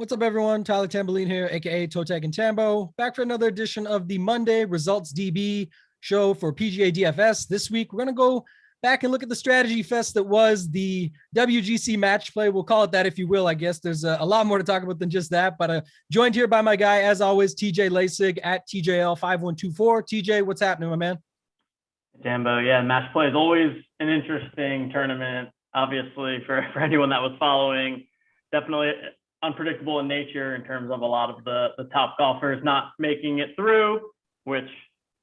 What's up, everyone? Tyler Tamboline here, aka ToeTagginTambo, back for another edition of the Monday Resultsdb show for PGA DFS. This week, we're going to go back and look at the strategy fest that was the WGC match play. We'll call it that, if you will. I guess there's a lot more to talk about than just that, but joined here by my guy, as always, TJ Laessig at TJL5124. TJ, what's happening, my man? Tambo, yeah, match play is always an interesting tournament, obviously, for anyone that was following. Definitely unpredictable in nature in terms of a lot of the top golfers not making it through, which,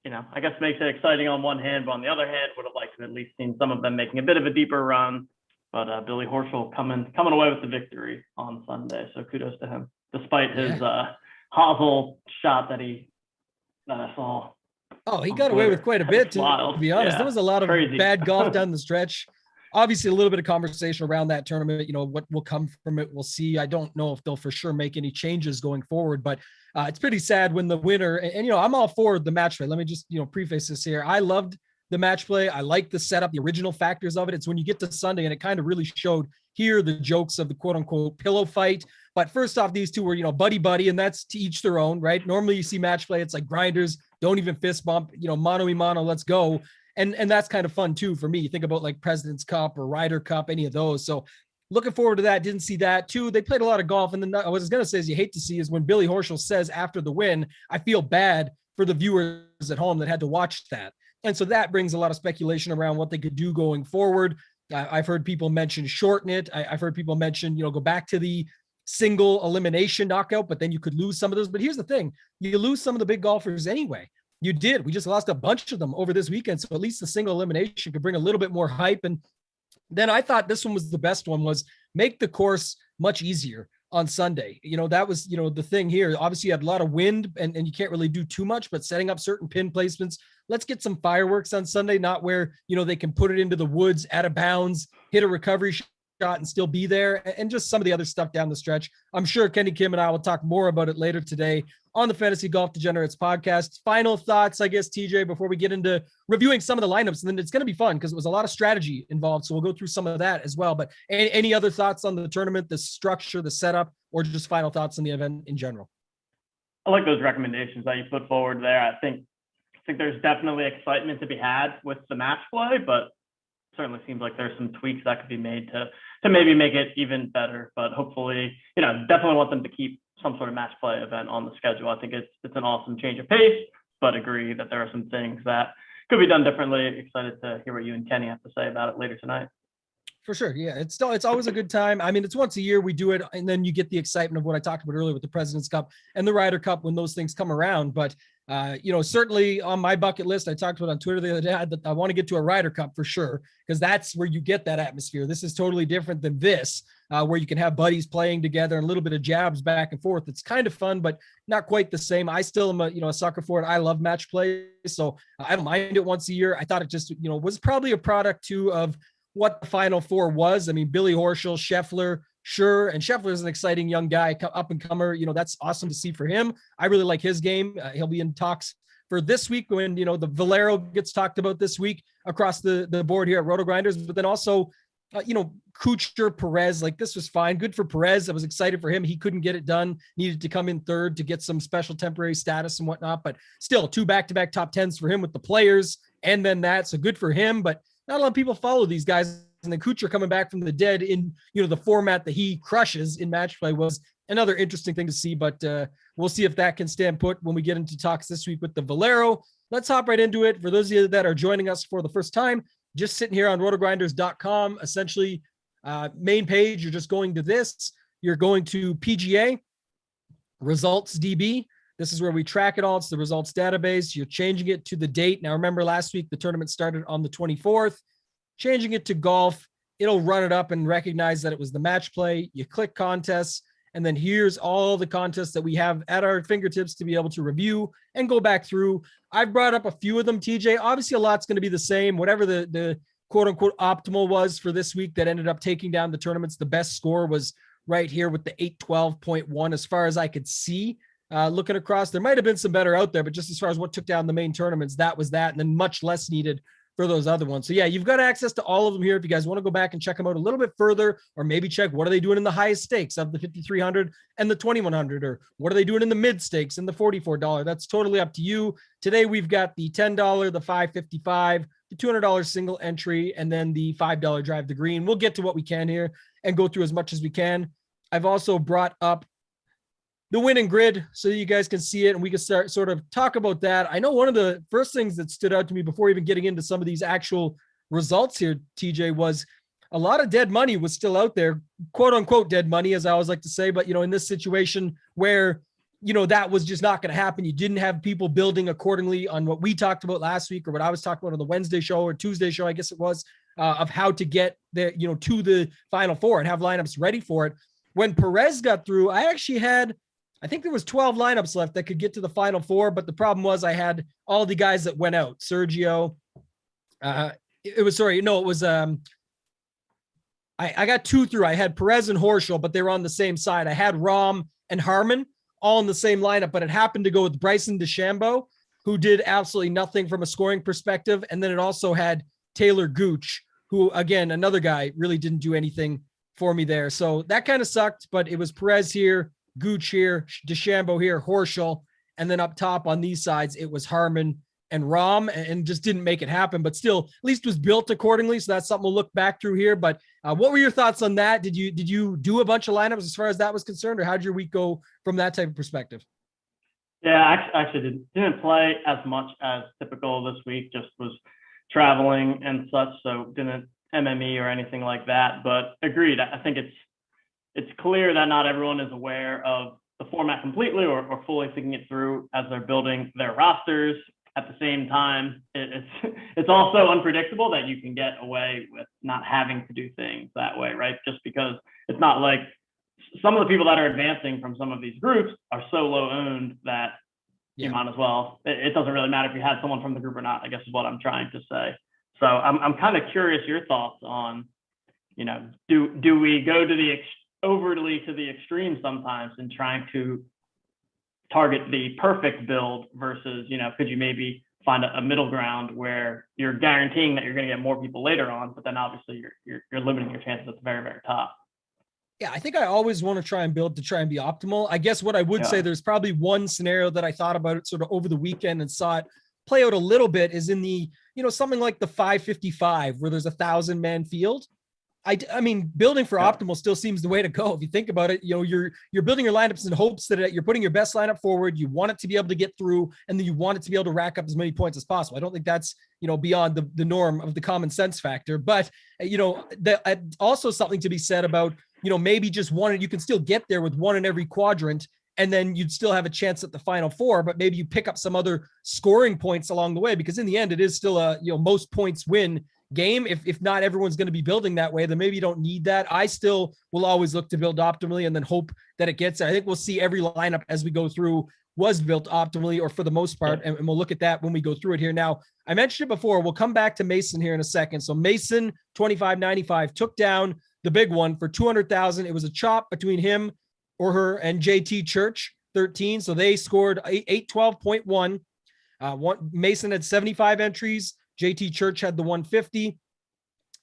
I guess makes it exciting on one hand, but on the other hand, would have liked to at least seen some of them making a bit of a deeper run. But Billy Horschel coming away with the victory on Sunday. So kudos to him, despite his hosel shot that I saw. Oh, he got away with quite a bit, to be honest. There was a lot of bad golf down the stretch. Obviously, a little bit of conversation around that tournament, what will come from it, we'll see. I don't know if they'll for sure make any changes going forward, but it's pretty sad when the winner, and I'm all for the match play. Let me just, preface this here. I loved the match play. I like the setup, the original factors of it. It's when you get to Sunday and it kind of really showed here the jokes of the quote unquote pillow fight. But first off, these two were, buddy, and that's to each their own, right? Normally you see match play, it's like grinders, don't even fist bump, mano-a-mano, let's go. And that's kind of fun too for me. Think about like President's Cup or Ryder Cup, any of those. So looking forward to that. Didn't see that too. They played a lot of golf. And then what I was going to say is you hate to see is when Billy Horschel says after the win, I feel bad for the viewers at home that had to watch that. And so that brings a lot of speculation around what they could do going forward. I've heard people mention shorten it. I've heard people mention, go back to the single elimination knockout, but then you could lose some of those. But here's the thing, you lose some of the big golfers anyway. You did. We just lost a bunch of them over this weekend. So at least the single elimination could bring a little bit more hype. And then I thought this one was the best one, was make the course much easier on Sunday. That was, the thing here. Obviously you had a lot of wind and you can't really do too much, but setting up certain pin placements. Let's get some fireworks on Sunday, not where, they can put it into the woods out of bounds, hit a recovery shot and still be there, and just some of the other stuff down the stretch. I'm sure Kenny Kim and I will talk more about it later today on the Fantasy Golf Degenerates podcast. Final thoughts, I guess, TJ, before we get into reviewing some of the lineups, and then it's going to be fun because it was a lot of strategy involved. So we'll go through some of that as well. But any other thoughts on the tournament, the structure, the setup, or just final thoughts on the event in general? I like those recommendations that you put forward there. I think there's definitely excitement to be had with the match play, but certainly seems like there's some tweaks that could be made to maybe make it even better. But hopefully, definitely want them to keep some sort of match play event on the schedule. I think it's an awesome change of pace, but agree that there are some things that could be done differently. Excited to hear what you and Kenny have to say about it later tonight. For sure. Yeah. It's always a good time. I mean, it's once a year we do it, and then you get the excitement of what I talked about earlier with the President's Cup and the Ryder Cup when those things come around. But certainly on my bucket list, I talked about on Twitter the other day that I want to get to a Ryder Cup for sure, because that's where you get that atmosphere. This is totally different than this, where you can have buddies playing together and a little bit of jabs back and forth. It's kind of fun, but not quite the same. I still am a sucker for it. I love match play, so I don't mind it once a year. I thought it just was probably a product too of what the Final Four was. I mean, Billy Horschel, Scheffler, sure. And Scheffler is an exciting young guy, up and comer. That's awesome to see for him. I really like his game. He'll be in talks for this week when, the Valero gets talked about this week across the board here at Rotogrinders, but then also, Kuchar, Perez, like this was fine. Good for Perez. I was excited for him. He couldn't get it done. Needed to come in third to get some special temporary status and whatnot, but still 2 back-to-back top 10s for him with the Players. And then that, so good for him, but not a lot of people follow these guys. And then Kuchar coming back from the dead in, the format that he crushes in match play was another interesting thing to see, but we'll see if that can stand put when we get into talks this week with the Valero. Let's hop right into it. For those of you that are joining us for the first time, just sitting here on rotogrinders.com, essentially main page, you're just going to this, you're going to PGA Resultsdb. This is where we track it all. It's the results database. You're changing it to the date. Now, remember last week, the tournament started on the 24th. Changing it to golf, it'll run it up and recognize that it was the match play. You click contests, and then here's all the contests that we have at our fingertips to be able to review and go back through. I've brought up a few of them, TJ. Obviously, a lot's going to be the same. Whatever the quote-unquote optimal was for this week that ended up taking down the tournaments, the best score was right here with the 812.1 as far as I could see. Looking across, there might have been some better out there, but just as far as what took down the main tournaments, that was that, and then much less needed for those other ones. So yeah, you've got access to all of them here. If you guys want to go back and check them out a little bit further, or maybe check what are they doing in the highest stakes of the 5,300 and the 2,100, or what are they doing in the mid stakes and the $44. That's totally up to you. Today, we've got the $10, the $5.55, the $200 single entry, and then the $5 drive the green. We'll get to what we can here and go through as much as we can. I've also brought up the winning grid so you guys can see it and we can start sort of talk about that. I know one of the first things that stood out to me before even getting into some of these actual results here, TJ, was a lot of dead money was still out there, quote unquote dead money, as I always like to say. But, in this situation where, that was just not going to happen. You didn't have people building accordingly on what we talked about last week or what I was talking about on the Wednesday show or Tuesday show, I guess it was, of how to get there, to the Final Four and have lineups ready for it. When Perez got through, I think there was 12 lineups left that could get to the Final Four, but the problem was I had all the guys that went out. Sergio, I got two through. I had Perez and Horschel, but they were on the same side. I had Rahm and Harmon all in the same lineup, but it happened to go with Bryson DeChambeau, who did absolutely nothing from a scoring perspective. And then it also had Taylor Gooch, who, again, another guy really didn't do anything for me there. So that kind of sucked, but it was Perez here, Gooch here, DeChambeau here, Horschel, and then up top on these sides, it was Harmon and Rahm, and just didn't make it happen, but still at least was built accordingly. So that's something we'll look back through here. But what were your thoughts on that? Did you do a bunch of lineups as far as that was concerned, or how'd your week go from that type of perspective? Yeah, I actually didn't play as much as typical this week, just was traveling and such. So didn't MME or anything like that, but agreed. I think it's clear that not everyone is aware of the format completely or fully thinking it through as they're building their rosters. At the same time, it's also unpredictable that you can get away with not having to do things that way, right? Just because it's not like some of the people that are advancing from some of these groups are so low owned that you might as well. It doesn't really matter if you had someone from the group or not, I guess is what I'm trying to say. So I'm kind of curious your thoughts on, do we go to overly to the extreme sometimes in trying to target the perfect build versus, could you maybe find a middle ground where you're guaranteeing that you're going to get more people later on, but then obviously you're limiting your chances at the very, very top. Yeah, I think I always want to try and build to try and be optimal. I guess what I would say, there's probably one scenario that I thought about it sort of over the weekend and saw it play out a little bit is in the, something like the 555 where there's 1,000-man field. I mean, building for optimal still seems the way to go. If you think about it, you're building your lineups in hopes that you're putting your best lineup forward. You want it to be able to get through, and then you want it to be able to rack up as many points as possible. I don't think that's, beyond the norm of the common sense factor, but also something to be said about, maybe just one, you can still get there with one in every quadrant, and then you'd still have a chance at the Final Four, but maybe you pick up some other scoring points along the way, because in the end, it is still a, most points win game. If not everyone's going to be building that way, then maybe you don't need that. I still will always look to build optimally and then hope that it gets there. I think we'll see every lineup as we go through was built optimally, or for the most part, and we'll look at that when we go through it here. Now, I mentioned it before. We'll come back to Mason here in a second. So Mason, 25.95, took down the big one for 200,000. It was a chop between him or her and JT Church, 13. So they scored 812.1. Mason had 75 entries. JT Church had the 150.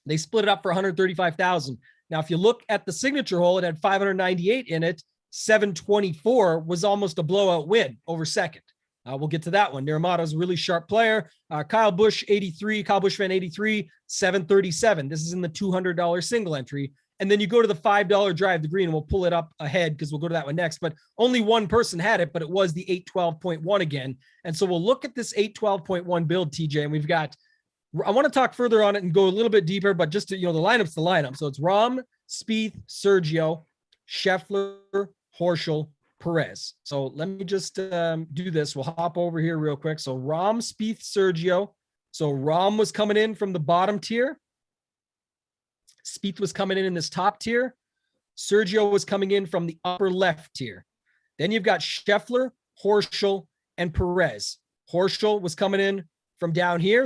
They split it up for 135,000. Now, if you look at the signature hole, it had 598 in it. 724 was almost a blowout win over second. We'll get to that one. Niramado's a really sharp player. Kyle Busch, 83. Kyle Busch fan, 83. 737. This is in the $200 single entry. And then you go to the $5 drive the green, and we'll pull it up ahead because we'll go to that one next. But only one person had it, but it was the 812.1 again. And so we'll look at this 812.1 build, TJ, and we've got, I want to talk further on it and go a little bit deeper, but just to, the lineup's the lineup. So it's Rahm, Spieth, Sergio, Scheffler, Horschel, Perez. So let me just do this. We'll hop over here real quick. So Rahm, Spieth, Sergio. So Rahm was coming in from the bottom tier. Spieth was coming in this top tier. Sergio was coming in from the upper left tier. Then you've got Scheffler, Horschel, and Perez. Horschel was coming in from down here.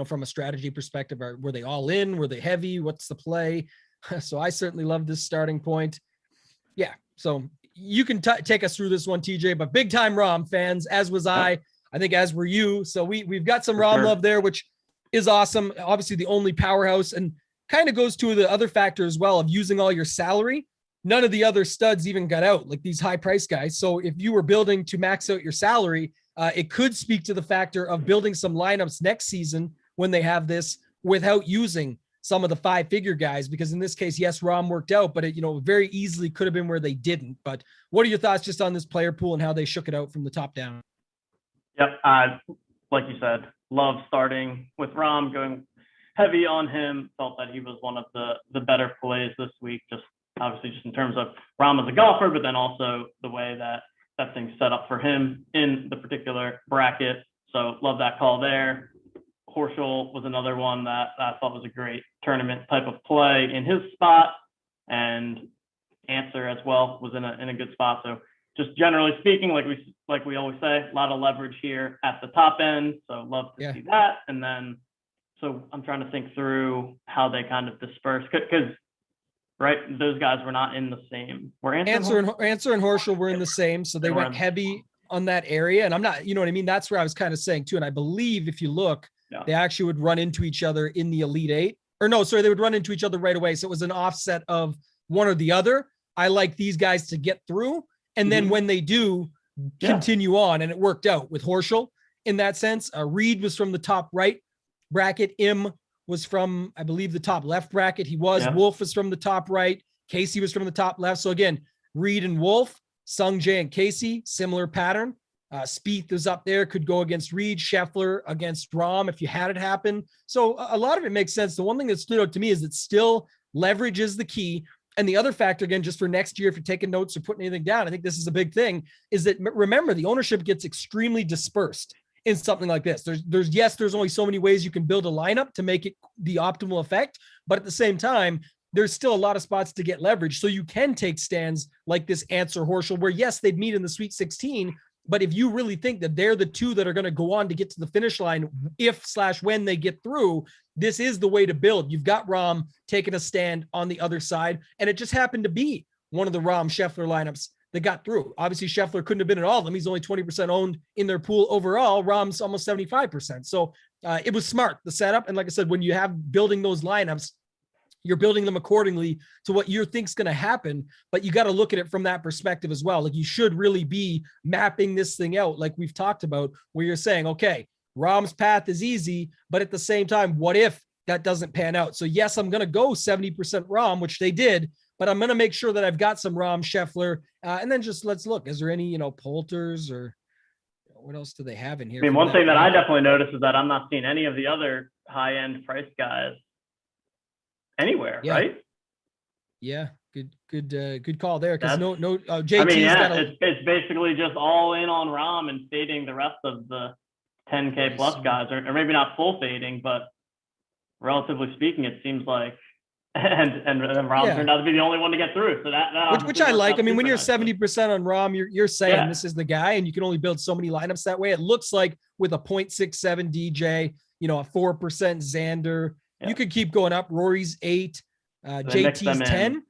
from a strategy perspective, were they all in? Were they heavy? What's the play? So I certainly love this starting point. Yeah. So you can take us through this one, TJ, but big time Rom fans, as was I think as were you. So we've got some Rom love there, which is awesome. Obviously the only powerhouse, and kind of goes to the other factor as well of using all your salary. None of the other studs even got out, like these high price guys. So if you were building to max out your salary, it could speak to the factor of building some lineups next season when they have this without using some of the 5-figure guys, because in this case, yes, Rom worked out, but it, very easily could have been where they didn't. But what are your thoughts just on this player pool and how they shook it out from the top down? Yep. Like you said, love starting with Rom, going heavy on him. Felt that he was one of the better plays this week, just obviously just in terms of Rom as a golfer, but then also the way that thing's set up for him in the particular bracket. So love that call there. Horschel was another one that I thought was a great tournament type of play in his spot, and Answer as well was in a good spot. So just generally speaking, like we always say, a lot of leverage here at the top end. So love to see that. And then, so I'm trying to think through how they kind of disperse, because those guys were not in the same. Answer and Horschel were in the same, so they went heavy on that area. And I'm not, you know what I mean? That's where I was kind of saying too. And I believe if you look, they actually would run into each other in the Elite Eight. Or no, sorry, they would run into each other right away. So it was an offset of one or the other. I like these guys to get through. And then when they do, continue on. And it worked out with Horschel in that sense. Reed was from the top right bracket. Im was from, I believe, the top left bracket. Wolf was from the top right. Casey was from the top left. So again, Reed and Wolf, Sung Jae and Casey, similar pattern. Spieth was up there, could go against Reed, Scheffler against Rom if you had it happen. So a lot of it makes sense. The one thing that stood out to me is that still leverage is the key. And the other factor, again, just for next year, if you're taking notes or putting anything down, I think this is a big thing, is that remember, the ownership gets extremely dispersed in something like this. There's only so many ways you can build a lineup to make it the optimal effect. But at the same time, there's still a lot of spots to get leverage. So you can take stands like this Answer Horschel, where yes, they'd meet in the Sweet 16, but if you really think that they're the two that are going to go on to get to the finish line, when they get through, this is the way to build. You've got Rom taking a stand on the other side, and it just happened to be one of the Rom Scheffler lineups that got through. Obviously, Scheffler couldn't have been in all of them. He's only 20% owned in their pool overall. Rom's almost 75%. So it was smart, the setup. And like I said, when you have building those lineups, you're building them accordingly to what you think's going to happen, but you got to look at it from that perspective as well. Like you should really be mapping this thing out, like we've talked about, where you're saying, okay, Rom's path is easy, but at the same time, what if that doesn't pan out? So yes, I'm going to go 70% Rom, which they did, but I'm going to make sure that I've got some Rom Scheffler. And then just let's look, is there any, Poulters or what else do they have in here? I mean, one thing that I definitely noticed is that I'm not seeing any of the other high-end price guys anywhere, right? Yeah, good call there. Because JT's it's basically just all in on Rom and fading the rest of the 10K plus guys, or maybe not full fading, but relatively speaking, it seems like, and Rom turned out to be the only one to get through. So which I like. I mean, when you're 70% on Rom, you're saying this is the guy, and you can only build so many lineups that way. It looks like with a 0.67 DJ, a 4% Xander. You could keep going up. Rory's 8, JT's 10.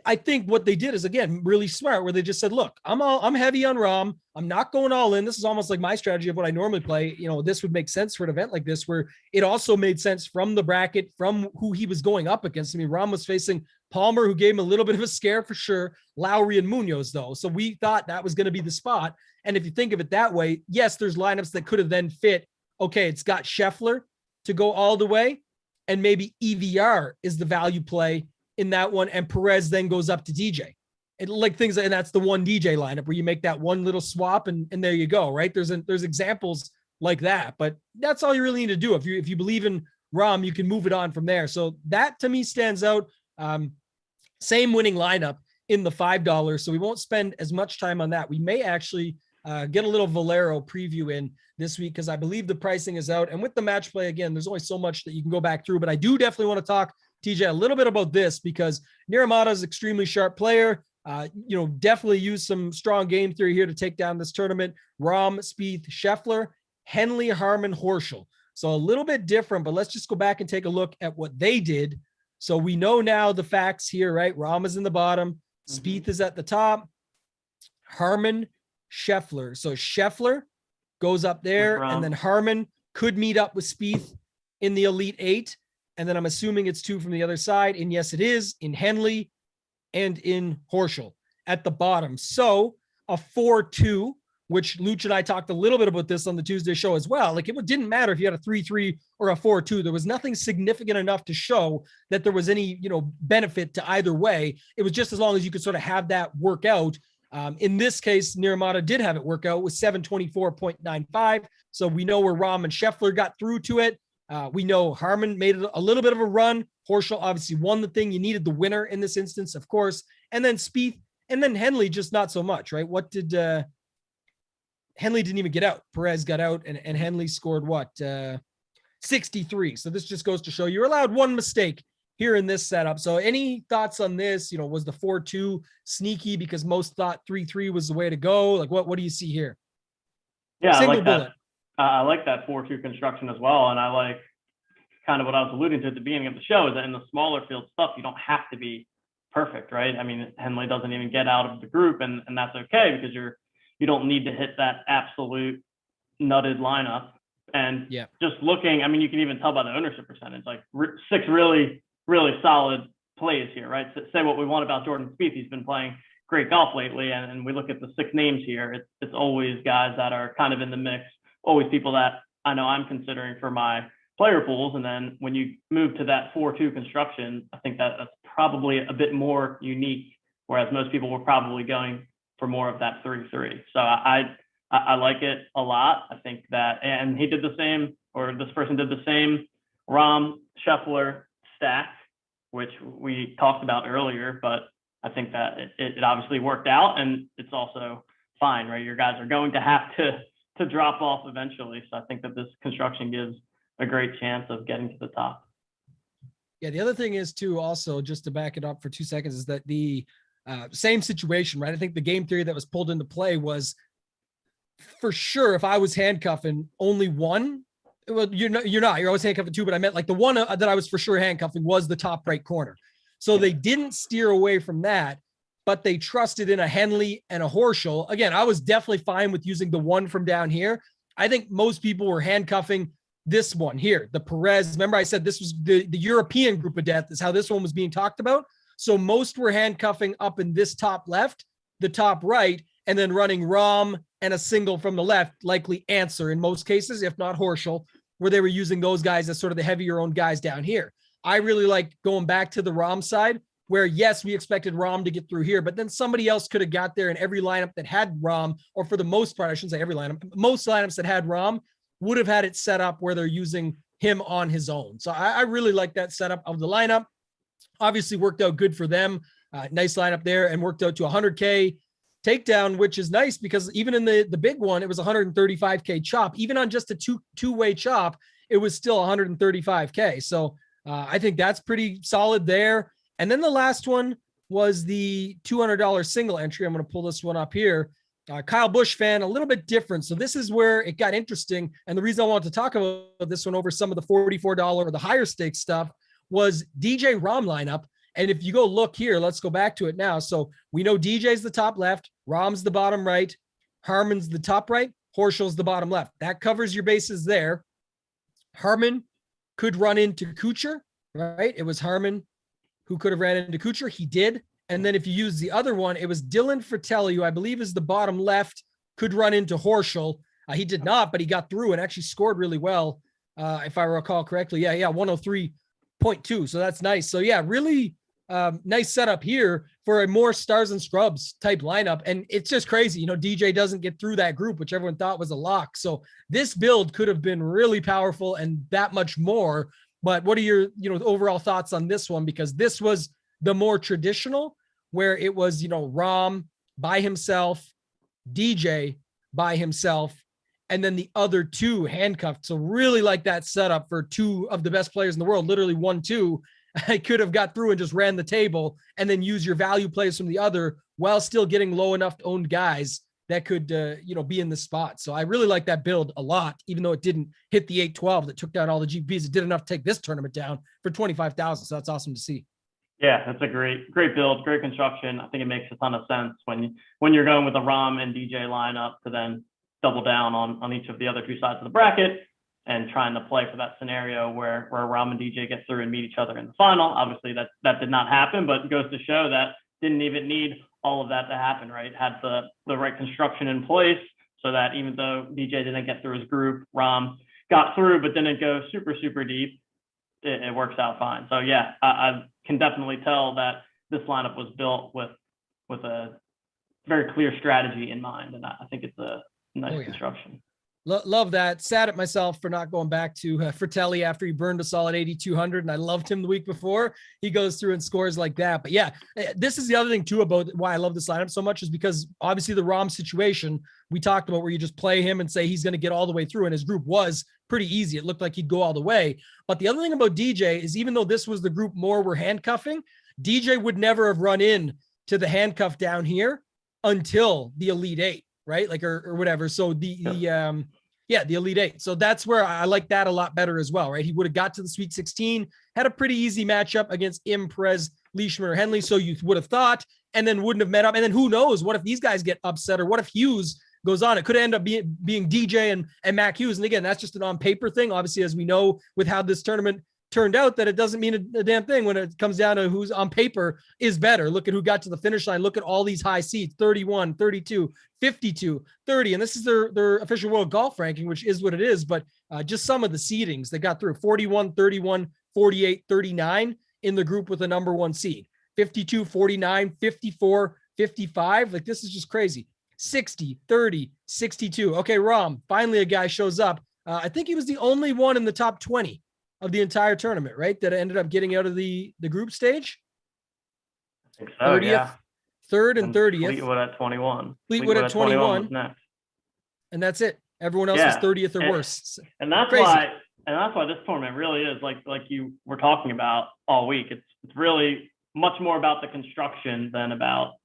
I think what they did is, again, really smart, where they just said, look, I'm heavy on Rom. I'm not going all in. This is almost like my strategy of what I normally play. This would make sense for an event like this, where it also made sense from the bracket, from who he was going up against. I mean, Rom was facing Palmer, who gave him a little bit of a scare for sure. Lowry and Munoz, though. So we thought that was going to be the spot. And if you think of it that way, yes, there's lineups that could have then fit. Okay, it's got Scheffler to go all the way, and maybe EVR is the value play in that one, and Perez then goes up to DJ. And that's the one DJ lineup where you make that one little swap, and there you go, right? There's examples like that, but that's all you really need to do. If you believe in Rom, you can move it on from there. So that to me stands out. Same winning lineup in the $5. So we won't spend as much time on that. We may actually get a little Valero preview in this week, because I believe the pricing is out. And with the match play, again, there's only so much that you can go back through, but I do definitely want to talk, TJ, a little bit about this, because Niramata is an extremely sharp player. Definitely use some strong game theory here to take down this tournament. Rom, Spieth, Scheffler, Henley, Harman, Horschel. So a little bit different, but let's just go back and take a look at what they did. So we know now the facts here, right? Rahm is in the bottom. Spieth is at the top. Harman, Scheffler. So Scheffler goes up there, and then Harman could meet up with Spieth in the Elite Eight. And then I'm assuming it's 2 from the other side. And yes, it is in Henley and in Horschel at the bottom. So a 4-2, which Luch and I talked a little bit about this on the Tuesday show as well. Like, it didn't matter if you had a 3-3 or a 4-2. There was nothing significant enough to show that there was any, benefit to either way. It was just as long as you could sort of have that work out. In this case, Niramata did have it work out with 724.95. So we know where Rahm and Scheffler got through to it. We know Harman made it a little bit of a run. Horschel obviously won the thing. You needed the winner in this instance, of course. And then Spieth, and then Henley just not so much, right? What did Henley didn't even get out. Perez got out, and Henley scored what? 63. So this just goes to show you're allowed one mistake here in this setup. So any thoughts on this? Was the 4-2 sneaky because most thought 3-3 was the way to go? Like, what do you see here? Yeah, Single I like bullet. that. I like that 4-2 construction as well. And I like kind of what I was alluding to at the beginning of the show, is that in the smaller field stuff, you don't have to be perfect, right? I mean, Henley doesn't even get out of the group, and that's okay, because you don't need to hit that absolute nutted lineup. And just looking, I mean, you can even tell by the ownership percentage, like 6 really, really solid plays here, right? So say what we want about Jordan Spieth. He's been playing great golf lately. And we look at the 6 names here. It's always guys that are kind of in the mix, always people that I know I'm considering for my player pools. And then when you move to that 4-2 construction, I think that's probably a bit more unique, whereas most people were probably going for more of that 3-3. So I like it a lot. I think that, and he did the same, or this person did the same Rahm Scheffler stack, which we talked about earlier, but I think that it obviously worked out, and it's also fine, right? Your guys are going to have to drop off eventually. So I think that this construction gives a great chance of getting to the top. Yeah. The other thing is too, also just to back it up for 2 seconds, is that the same situation, right? I think the game theory that was pulled into play was, for sure, if I was handcuffing only one, well, you're not, you're always handcuffing 2, but I meant like the one that I was for sure handcuffing was the top right corner. So they didn't steer away from that, but they trusted in a Henley and a Horschel. Again, I was definitely fine with using the one from down here. I think most people were handcuffing this one here, the Perez. Remember I said this was the European group of death is how this one was being talked about. So most were handcuffing up in this top left, the top right, and then running Rahm and a single from the left, likely Answer in most cases, if not Horschel, where they were using those guys as sort of the heavier owned guys down here. I really like going back to the Rahm side, where yes, we expected Rahm to get through here, but then somebody else could have got there, and every lineup that had Rahm, or for the most part, I shouldn't say every lineup, most lineups that had Rahm would have had it set up where they're using him on his own. So I really like that setup of the lineup. Obviously worked out good for them. Nice lineup there, and worked out to 100K takedown, which is nice because even in the big one, it was 135K chop. Even on just a two-way chop, it was still 135K. So I think that's pretty solid there. And then the last one was the $200 single entry. I'm going to pull this one up here. Kyle Busch fan, a little bit different. So this is where it got interesting. And the reason I wanted to talk about this one over some of the $44 or the higher stakes stuff was DJ Rahm lineup. And if you go look here, let's go back to it now. So we know DJ's the top left, Rahm's the bottom right, Harman's the top right, Horschel's the bottom left. That covers your bases there. Harman could run into Kuchar, right? It was Harman who could have ran into Kuchar. He did. And then if you use the other one, it was Dylan Fratelli, who I believe is the bottom left, could run into Horschel. He did not, but he got through and actually scored really well, if I recall correctly. Yeah, 103.2. So that's nice. So yeah, really nice setup here for a more stars and scrubs type lineup. And it's just crazy. DJ doesn't get through that group, which everyone thought was a lock. So this build could have been really powerful and that much more. But what are your, overall thoughts on this one? Because this was the more traditional, where it was, Rahm by himself, DJ by himself, and then the other two handcuffed. So really like that setup for two of the best players in the world, literally 1-2. I could have got through and just ran the table and then use your value plays from the other while still getting low enough owned guys that could, be in the spot. So I really like that build a lot, even though it didn't hit the 812 that took down all the GPs. It did enough to take this tournament down for 25,000. So that's awesome to see. Yeah, that's a great build, great construction. I think it makes a ton of sense when you're going with a Rom and DJ lineup to then double down on each of the other two sides of the bracket and trying to play for that scenario where Rom and DJ get through and meet each other in the final. Obviously, that did not happen, but it goes to show that didn't even need all of that to happen, right? Had the right construction in place so that even though DJ didn't get through his group, Rom got through, but didn't go super, super deep. It works out fine. So yeah, I can definitely tell that this lineup was built with a very clear strategy in mind, and I think it's a nice construction. Love that. Sad at myself for not going back to Fratelli after he burned a solid 8,200, and I loved him the week before. He goes through and scores like that. But yeah, this is the other thing too about why I love this lineup so much is because obviously the Rom situation we talked about where you just play him and say he's going to get all the way through, and his group was pretty easy. It looked like he'd go all the way. But the other thing about DJ is even though this was the group more were handcuffing, DJ would never have run in to the handcuff down here until the Elite Eight, right? Like, or whatever. So the Elite Eight. So that's where I like that a lot better as well, right? He would have got to the Sweet 16, had a pretty easy matchup against Perez, Leishman, or Henley. So you would have thought, and then wouldn't have met up. And then who knows? What if these guys get upset, or what if Hughes goes on? It could end up being DJ and Mac Hughes. And again, that's just an on paper thing. Obviously, as we know with how this tournament turned out, that it doesn't mean a damn thing when it comes down to who's on paper is better. Look at who got to the finish line. Look at all these high seeds, 31, 32, 52, 30. And this is their official world golf ranking, which is what it is. But just some of the seedings they got through: 41, 31, 48, 39 in the group with a number one seed, 52, 49, 54, 55. Like, this is just crazy. 60, 30, 62. Okay, Rom, finally a guy shows up. I think he was the only one in the top 20 of the entire tournament, right? That ended up getting out of the group stage. I think so, 30th, yeah. Third and 30th. Fleetwood at 21. Fleetwood at 21 was next. And that's it. Everyone else was 30th or worse. And that's why this tournament really is like you were talking about all week. It's really much more about the construction than about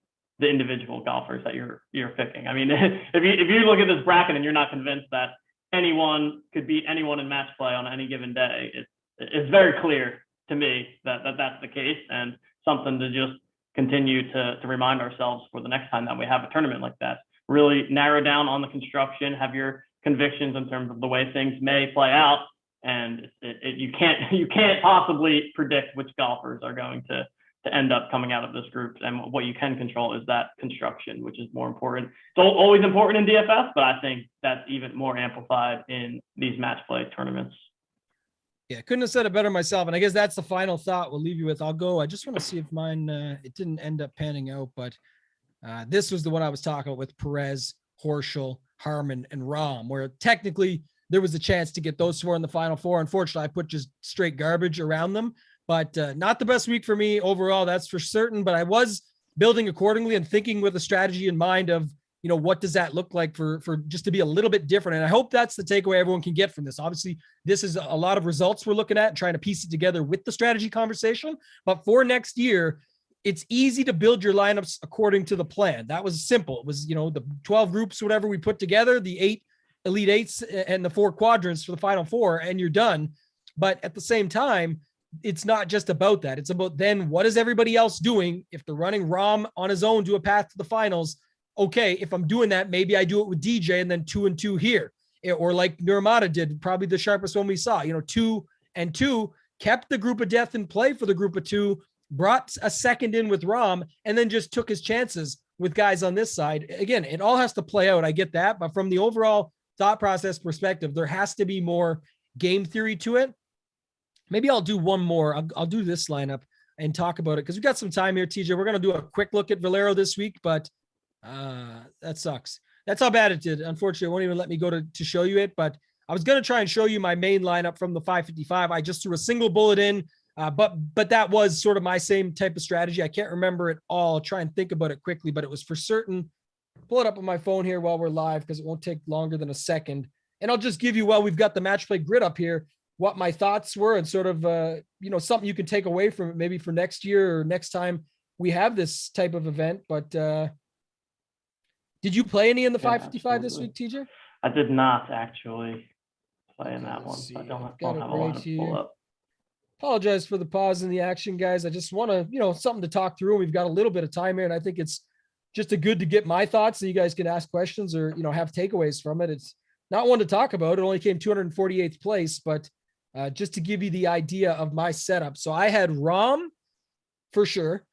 the individual golfers that you're picking. I mean, if you look at this bracket and you're not convinced that anyone could beat anyone in match play on any given day, it's very clear to me that that's the case, and something to just continue to remind ourselves for the next time that we have a tournament like that. Really narrow down on the construction, have your convictions in terms of the way things may play out, and you can't possibly predict which golfers are going to end up coming out of this group. And what you can control is that construction, which is more important. It's always important in DFS, but I think that's even more amplified in these match play tournaments. Yeah, couldn't have said it better myself. And I guess that's the final thought we'll leave you with. I'll go. I just want to see if mine, it didn't end up panning out, but this was the one I was talking about with Perez, Horschel, Harmon, and Rom, where technically there was a chance to get those four in the final four. Unfortunately, I put just straight garbage around them. But not the best week for me overall, that's for certain. But I was building accordingly and thinking with a strategy in mind of, what does that look like for just to be a little bit different. And I hope that's the takeaway everyone can get from this. Obviously, this is a lot of results we're looking at and trying to piece it together with the strategy conversation. But for next year, it's easy to build your lineups according to the plan. That was simple. It was, the 12 groups, whatever we put together, the 8 Elite Eights and the 4 quadrants for the final 4, and you're done. But at the same time, it's not just about that. It's about then what is everybody else doing? If they're running Rom on his own to a path to the finals, okay, if I'm doing that, maybe I do it with DJ and then 2 and 2 here. Or like Nurmata did, probably the sharpest one we saw, 2 and 2, kept the group of death in play for the group of 2, brought a second in with Rom, and then just took his chances with guys on this side. Again, it all has to play out. I get that. But from the overall thought process perspective, there has to be more game theory to it. Maybe I'll do one more. I'll do this lineup and talk about it because we've got some time here, TJ. We're going to do a quick look at Valero this week, but that sucks. That's how bad it did. Unfortunately, it won't even let me go to show you it, but I was going to try and show you my main lineup from the 555. I just threw a single bullet in, but that was sort of my same type of strategy. I can't remember it all. I'll try and think about it quickly, but it was for certain. Pull it up on my phone here while we're live because it won't take longer than a second. And I'll just give you, while we've got the match play grid up here, what my thoughts were and sort of, something you can take away from it maybe for next year or next time we have this type of event. But Did you play any in the Yeah, 555 this week, absolutely. TJ? I did not actually play in Okay, that one, let's so I see. don't I've have, got don't it have a right lineup pulled here. up. Apologize for the pause in the action, guys. I just want to, something to talk through. We've got a little bit of time here, and I think it's just a good to get my thoughts so you guys can ask questions or, have takeaways from it. It's not one to talk about. It only came 248th place, but just to give you the idea of my setup. So I had Rahm for sure.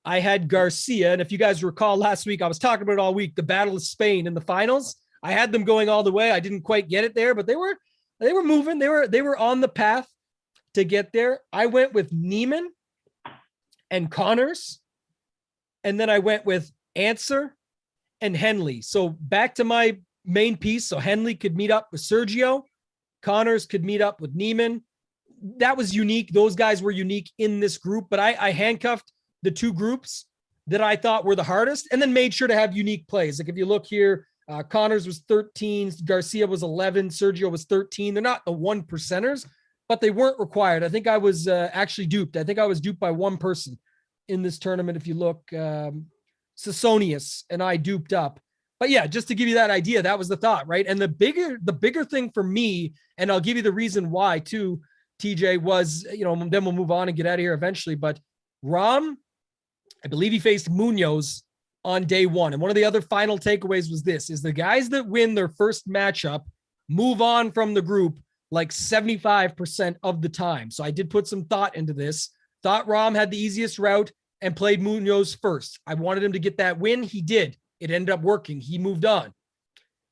I had Garcia. And if you guys recall last week, I was talking about it all week, the Battle of Spain in the finals. I had them going all the way. I didn't quite get it there, but they were moving. They were on the path to get there. I went with Neiman and Connors. And then I went with Answer and Henley. So back to my main piece. So Henley could meet up with Sergio. Connors could meet up with Neiman. That was unique. Those guys were unique in this group, but I handcuffed the two groups that I thought were the hardest and then made sure to have unique plays. Like if you look here, Connors was 13, Garcia was 11, Sergio was 13. They're not the 1%ers, but they weren't required. I think I was actually duped. I think I was duped by one person in this tournament. If you look, Sassonius and I duped up. But yeah, just to give you that idea, that was the thought, right? And the bigger thing for me, and I'll give you the reason why too, TJ, was, then we'll move on and get out of here eventually. But Rahm, I believe he faced Munoz on day one. And one of the other final takeaways was this, is the guys that win their first matchup move on from the group like 75% of the time. So I did put some thought into this. Thought Rahm had the easiest route and played Munoz first. I wanted him to get that win. He did. It ended up working. He moved on.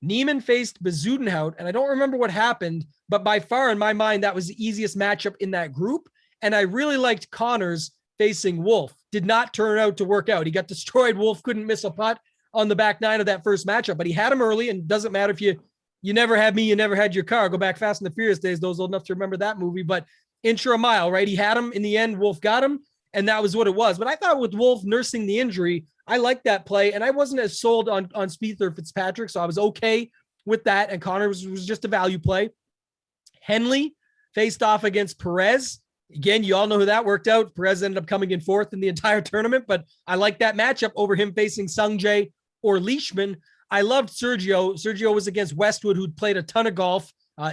Neiman faced Bezuidenhout, and I don't remember what happened, but by far in my mind, that was the easiest matchup in that group. And I really liked Connors facing Wolf. Did not turn out to work out. He got destroyed. Wolf couldn't miss a putt on the back nine of that first matchup, but he had him early, and it doesn't matter if you never had me, you never had your car. Go back Fast and the Furious days, those old enough to remember that movie, but inch or a mile, right? He had him in the end. Wolf got him, and that was what it was. But I thought with Wolf nursing the injury, I liked that play, and I wasn't as sold on Spieth or Fitzpatrick, so I was okay with that, and Connor was just a value play. Henley faced off against Perez. Again, you all know who that worked out. Perez ended up coming in fourth in the entire tournament, but I like that matchup over him facing Sungjae or Leishman. I loved Sergio. Sergio was against Westwood, who'd played a ton of golf.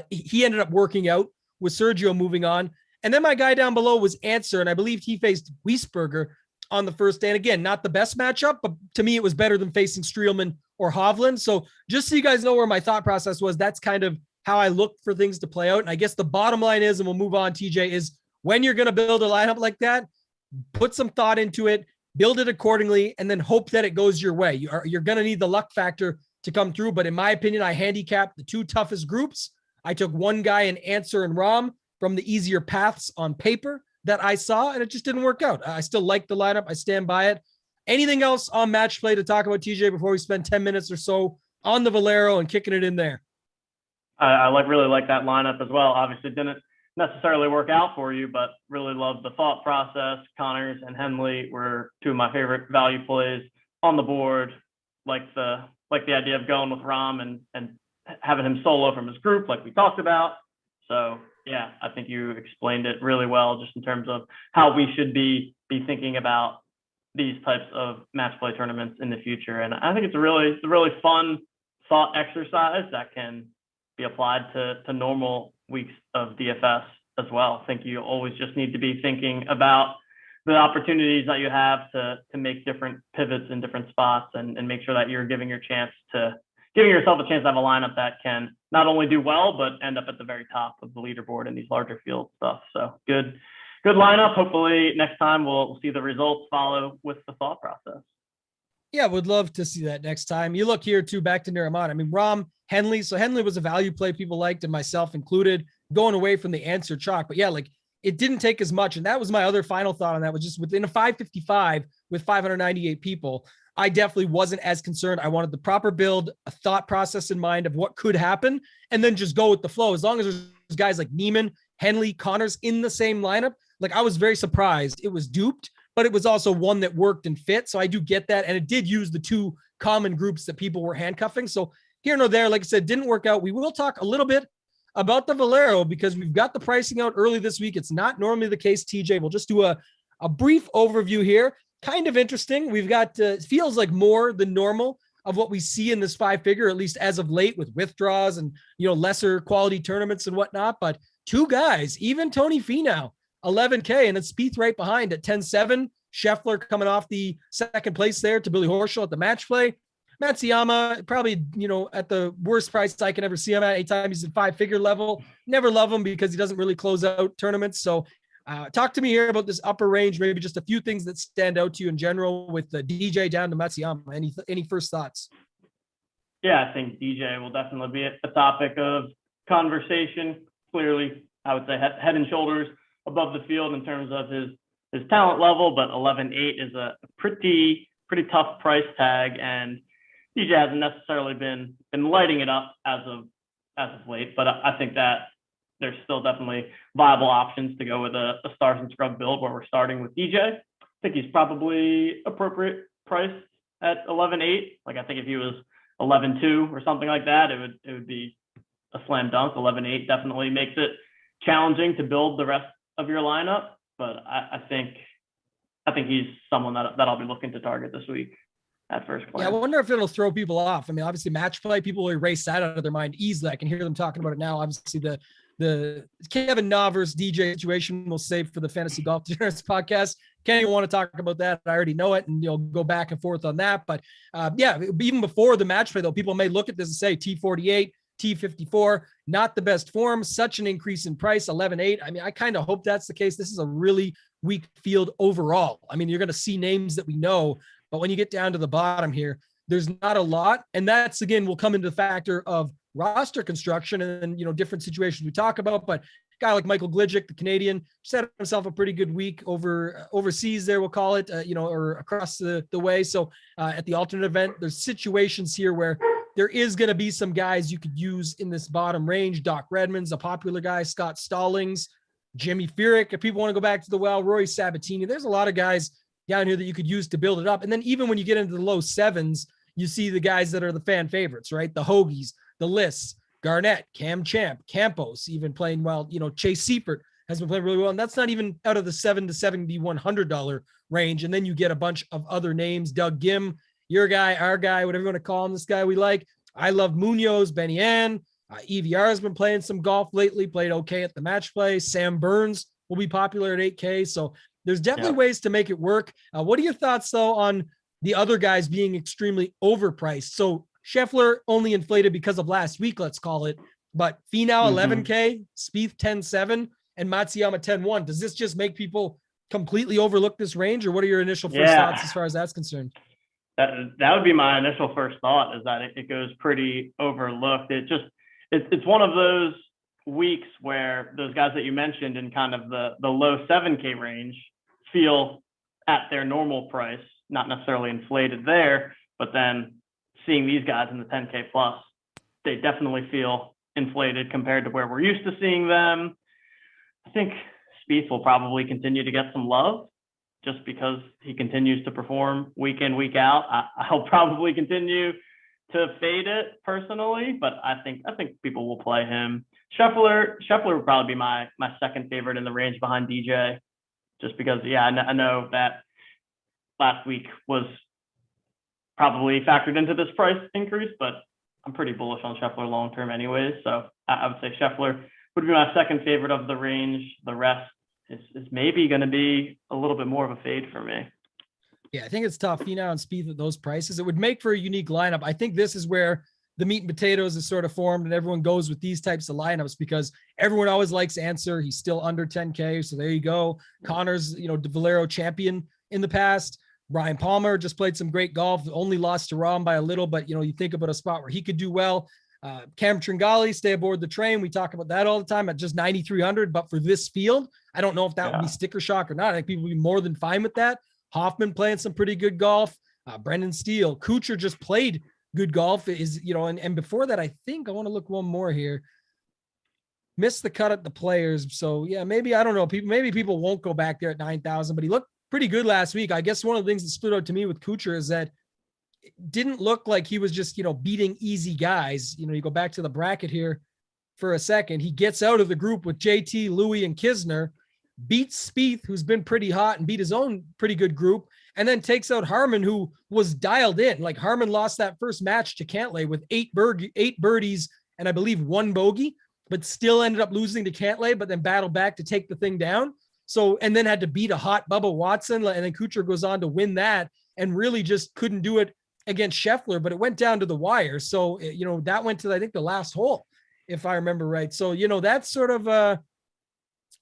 He ended up working out with Sergio moving on. And then my guy down below was Answer, and I believe he faced Wiesberger on the first day. And again, not the best matchup, but to me, it was better than facing Streelman or Hovland. So just so you guys know where my thought process was, that's kind of how I look for things to play out. And I guess the bottom line is, and we'll move on, TJ, is when you're going to build a lineup like that, put some thought into it, build it accordingly, and then hope that it goes your way. You're going to need the luck factor to come through. But in my opinion, I handicapped the two toughest groups. I took one guy in Answer and Rahm from the easier paths on paper that I saw, and it just didn't work out. I still like the lineup. I stand by it. Anything else on match play to talk about, TJ, before we spend 10 minutes or so on the Valero and kicking it in there? I really like that lineup as well. Obviously didn't necessarily work out for you, but really loved the thought process. Connors and Henley were two of my favorite value plays on the board. Like the idea of going with Rahm and having him solo from his group, like we talked about. So yeah, I think you explained it really well, just in terms of how we should be thinking about these types of match play tournaments in the future. And I think it's a really fun thought exercise that can be applied to normal weeks of DFS as well. I think you always just need to be thinking about the opportunities that you have to make different pivots in different spots and make sure that you're giving yourself a chance to have a lineup that can not only do well, but end up at the very top of the leaderboard in these larger field stuff. So good lineup. Hopefully next time we'll see the results follow with the thought process. Yeah, would love to see that next time. You look here too, back to Narimon. I mean, Rahm, Henley. So Henley was a value play people liked, and myself included, going away from the Answer chalk. But yeah, like it didn't take as much. And that was my other final thought on that, was just within a 555 with 598 people, I definitely wasn't as concerned. I wanted the proper build, a thought process in mind of what could happen, and then just go with the flow. As long as there's guys like Neiman, Henley, Connors in the same lineup, like I was very surprised. It was duped, but it was also one that worked and fit. So I do get that. And it did use the two common groups that people were handcuffing. So here nor there, like I said, didn't work out. We will talk a little bit about the Valero because we've got the pricing out early this week. It's not normally the case, TJ. We'll just do a brief overview here. Kind of interesting. We've got, feels like more than normal of what we see in this 5-figure, at least as of late, with withdrawals and, lesser quality tournaments and whatnot. But two guys, even Tony Finau, 11K, and it's Spieth right behind at 10-7. Scheffler coming off the second place there to Billy Horschel at the match play. Matsuyama, probably, at the worst price I can ever see him at. Anytime he's at 5-figure level, never love him because he doesn't really close out tournaments. So talk to me here about this upper range, maybe just a few things that stand out to you in general with the DJ down to Matsuyama. Any first thoughts? Yeah, I think DJ will definitely be a topic of conversation. Clearly, I would say head and shoulders above the field in terms of his talent level, but 11.8 is a pretty tough price tag, and DJ hasn't necessarily been lighting it up as of late. But I think that there's still definitely viable options to go with a stars and scrub build where we're starting with DJ. I think he's probably appropriate priced at 11.8. Like, I think if he was 11.2 or something like that, it would be a slam dunk. 11.8 definitely makes it challenging to build the rest of your lineup, but I think he's someone that I'll be looking to target this week at first glance. Yeah, I wonder if it'll throw people off. I mean, obviously match play, people will erase that out of their mind easily. I can hear them talking about it now. Obviously the Kevin Na versus DJ situation we'll save for the Fantasy Golf Degenerates podcast. Can't even want to talk about that. I already know it, and you'll go back and forth on that. But yeah, even before the match play though, people may look at this and say T48, T54, not the best form, such an increase in price, 11.8. I mean, I kind of hope that's the case. This is a really weak field overall. I mean, you're going to see names that we know, but when you get down to the bottom here, there's not a lot. And that's, again, will come into the factor of roster construction and, different situations we talk about. But a guy like Michael Glidgick, the Canadian, set himself a pretty good week overseas there, we'll call it, or across the way. So at the alternate event, there's situations here where there is going to be some guys you could use in this bottom range. Doc Redman's a popular guy, Scott Stallings, Jimmy Furyk, if people want to go back to the well, Rory Sabatini. There's a lot of guys down here that you could use to build it up. And then even when you get into the low sevens, you see the guys that are the fan favorites, right? The Hoagies, the Lists, Garnett, Cam Champ, Campos, even playing well. Chase Seifert has been playing really well. And that's not even out of the $7 to $7,100 range. And then you get a bunch of other names, Doug Gim, your guy, our guy, whatever you want to call him, this guy we like. I love Munoz, Benny Ann. EVR has been playing some golf lately, played okay at the match play. Sam Burns will be popular at 8K. So there's definitely ways to make it work. What are your thoughts, though, on the other guys being extremely overpriced? So Scheffler only inflated because of last week, let's call it. But Finau, 11K, Spieth, 10.7, and Matsuyama, 10.1. Does this just make people completely overlook this range, or what are your initial first thoughts as far as that's concerned? That would be my initial first thought, is that it goes pretty overlooked. It's one of those weeks where those guys that you mentioned in kind of the low 7K range feel at their normal price, not necessarily inflated there, but then seeing these guys in the 10K plus, they definitely feel inflated compared to where we're used to seeing them. I think Spieth will probably continue to get some love just because he continues to perform week in, week out. I'll probably continue to fade it personally, but I think people will play him. Scheffler would probably be my second favorite in the range behind DJ, just because, I know that last week was probably factored into this price increase, but I'm pretty bullish on Scheffler long-term anyways. So I would say Scheffler would be my second favorite of the range. The rest is maybe going to be a little bit more of a fade for me. Yeah, I think it's tough. Finau and Spieth at those prices, it would make for a unique lineup. I think this is where the meat and potatoes is sort of formed, and everyone goes with these types of lineups because everyone always likes Answer. He's still under 10K. So there you go. Connor's, De Valero champion in the past. Brian Palmer just played some great golf, only lost to Rahm by a little, but you think about a spot where he could do well. Cam Tringali, stay aboard the train. We talk about that all the time at just 9,300, but for this field, I don't know if that would be sticker shock or not. I think people would be more than fine with that. Hoffman playing some pretty good golf. Brendan Steele, Kuchar just played good golf, and before that, I think I want to look one more here. Missed the cut at the Players. So yeah, maybe, I don't know. Maybe people won't go back there at 9,000, but he looked pretty good last week. I guess one of the things that stood out to me with Kuchar is that it didn't look like he was just, beating easy guys. You go back to the bracket here for a second. He gets out of the group with JT, Louis, and Kisner, beats Spieth, who's been pretty hot, and beat his own pretty good group. and then takes out Harman, who was dialed in. Like Harman lost that first match to Cantlay with eight birdies and I believe 1 bogey, but still ended up losing to Cantlay, but then battled back to take the thing down. So, and then had to beat a hot Bubba Watson, and then Kuchar goes on to win that and really just couldn't do it against Scheffler, but it went down to the wire. So, that went to, I think, the last hole, if I remember right. So, that's sort of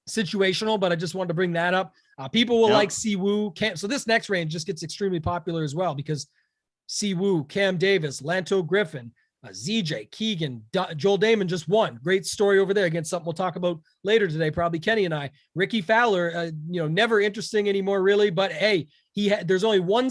situational, but I just wanted to bring that up. People will like Siwoo. So this next range just gets extremely popular as well because Siwoo, Cam Davis, Lanto Griffin, ZJ, Keegan, Joel Damon just won. Great story over there against something we'll talk about later today, probably Kenny and I. Ricky Fowler, never interesting anymore really, but hey, there's only one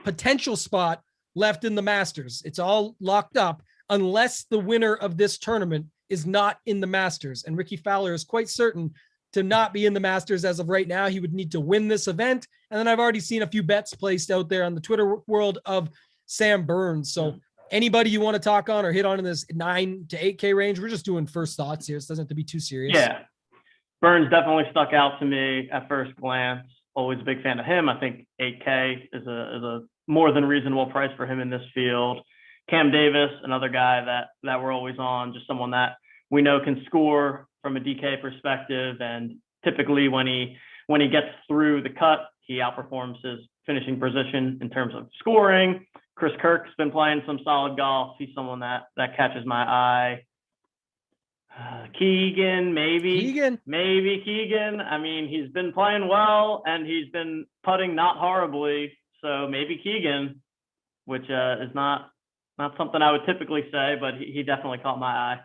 potential spot left in the Masters. It's all locked up unless the winner of this tournament is not in the Masters. And Ricky Fowler is quite certain to not be in the Masters as of right now. He would need to win this event. And then I've already seen a few bets placed out there on the Twitter world of Sam Burns. So anybody you want to talk on or hit on in this 9 to 8K range, we're just doing first thoughts here. It doesn't have to be too serious. Yeah. Burns definitely stuck out to me at first glance. Always a big fan of him. I think 8K is a more than reasonable price for him in this field. Cam Davis, another guy that we're always on, just someone that we know can score from a DK perspective. And typically when he gets through the cut, he outperforms his finishing position in terms of scoring. Chris Kirk's been playing some solid golf. He's someone that catches my eye. Keegan, maybe Keegan. I mean, he's been playing well and he's been putting not horribly. So maybe Keegan, which is not something I would typically say, but he definitely caught my eye.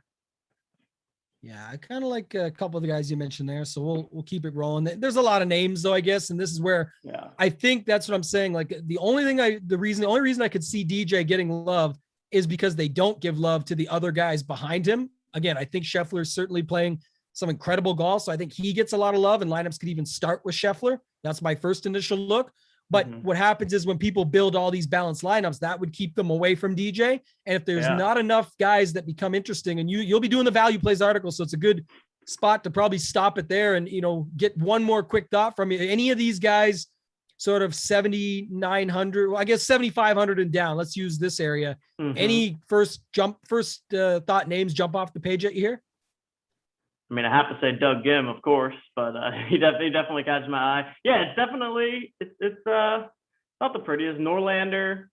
Yeah, I kind of like a couple of the guys you mentioned there, so we'll keep it rolling. There's a lot of names though, I guess, and this is where I think that's what I'm saying. Like the only reason I could see DJ getting love is because they don't give love to the other guys behind him. Again, I think Scheffler is certainly playing some incredible golf, so I think he gets a lot of love, and lineups could even start with Scheffler. That's my first initial look. But what happens is when people build all these balanced lineups, that would keep them away from DJ. And if there's not enough guys that become interesting, and you'll be doing the value plays article, so it's a good spot to probably stop it there and, get one more quick thought from you. Any of these guys sort of 7,900, well, I guess 7,500 and down. Let's use this area. Any first thought names jump off the page at you here? I mean, I have to say Doug Gim, of course, but he definitely catches my eye. Yeah, it's not the prettiest. Norlander,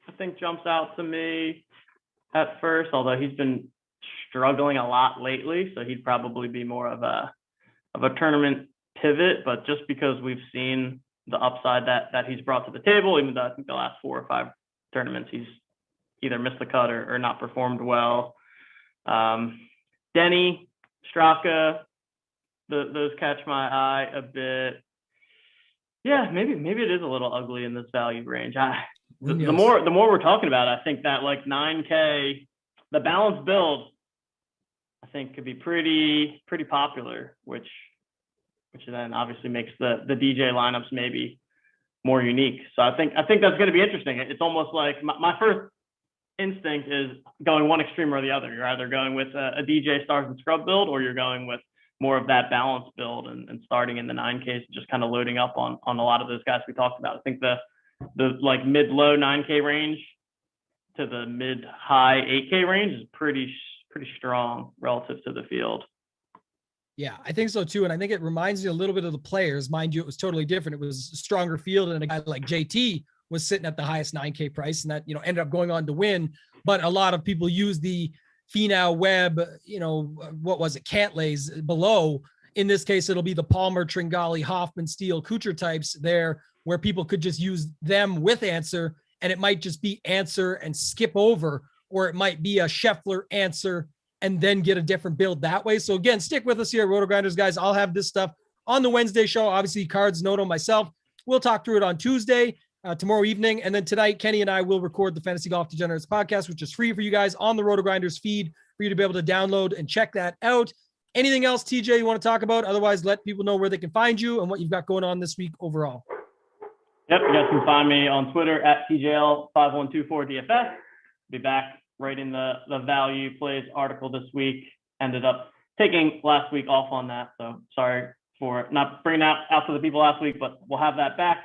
I think, jumps out to me at first, although he's been struggling a lot lately, so he'd probably be more of a tournament pivot. But just because we've seen the upside that he's brought to the table, even though I think the last 4 or 5 tournaments he's either missed the cut or not performed well. Denny, Straka, those catch my eye a bit. Yeah, maybe it is a little ugly in this value range. The more we're talking about it, I think that like 9K, the balanced build, I think could be pretty popular, which then obviously makes the DJ lineups maybe more unique. So I think that's going to be interesting. It's almost like my first instinct is going one extreme or the other. You're either going with a DJ stars and scrub build, or you're going with more of that balanced build and starting in the 9Ks, just kind of loading up on a lot of those guys we talked about. I think the like mid-low 9K range to the mid-high 8K range is pretty strong relative to the field. Yeah, I think so too. And I think it reminds you a little bit of the players. Mind you, it was totally different. It was a stronger field, and a guy like JT was sitting at the highest 9K price, and that, ended up going on to win. But a lot of people use the Finau, Webb, what was it, Cantlay's below. In this case, it'll be the Palmer, Tringali, Hoffman, Steele, Kuchar types there, where people could just use them with Answer, and it might just be Answer and skip over, or it might be a Scheffler Answer and then get a different build that way. So again, stick with us here at Rotogrinders, guys. I'll have this stuff on the Wednesday show. Obviously, Cards, Noto, myself. We'll talk through it on Tuesday, tomorrow evening. And then tonight, Kenny and I will record the Fantasy Golf Degenerates podcast, which is free for you guys on the Rotogrinders feed for you to be able to download and check that out. Anything else, TJ, you want to talk about? Otherwise, let people know where they can find you and what you've got going on this week overall. Yep, you guys can find me on Twitter at TJL5124DFS. Be back writing the value plays article this week. Ended up taking last week off on that, so sorry for not bringing out to the people last week, but we'll have that back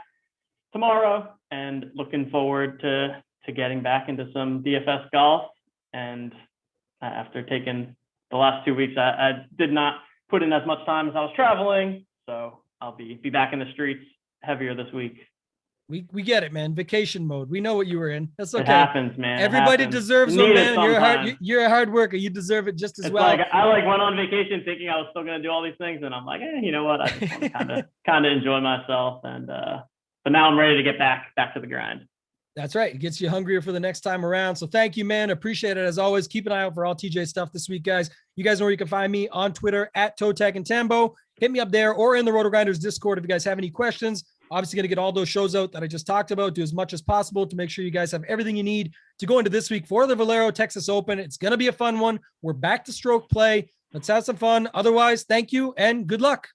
tomorrow, and looking forward to getting back into some DFS golf. And after taking the last 2 weeks, I did not put in as much time as I was traveling, so I'll be back in the streets heavier this week. We get it, man. Vacation mode. We know what you were in. That's okay. It happens, man. Everybody deserves one, man. You're a hard worker. You deserve it just as well. Like I went on vacation thinking I was still gonna do all these things, and I'm like, you know what? I just want to kind of enjoy myself, and but now I'm ready to get back to the grind. That's right. It gets you hungrier for the next time around. So thank you, man. Appreciate it as always. Keep an eye out for all TJ stuff this week, guys. You guys know where you can find me on Twitter at ToeTagginTambo. Hit me up there or in the Rotogrinders Discord if you guys have any questions. Obviously, going to get all those shows out that I just talked about, do as much as possible to make sure you guys have everything you need to go into this week for the Valero Texas Open. It's going to be a fun one. We're back to stroke play. Let's have some fun. Otherwise, thank you and good luck.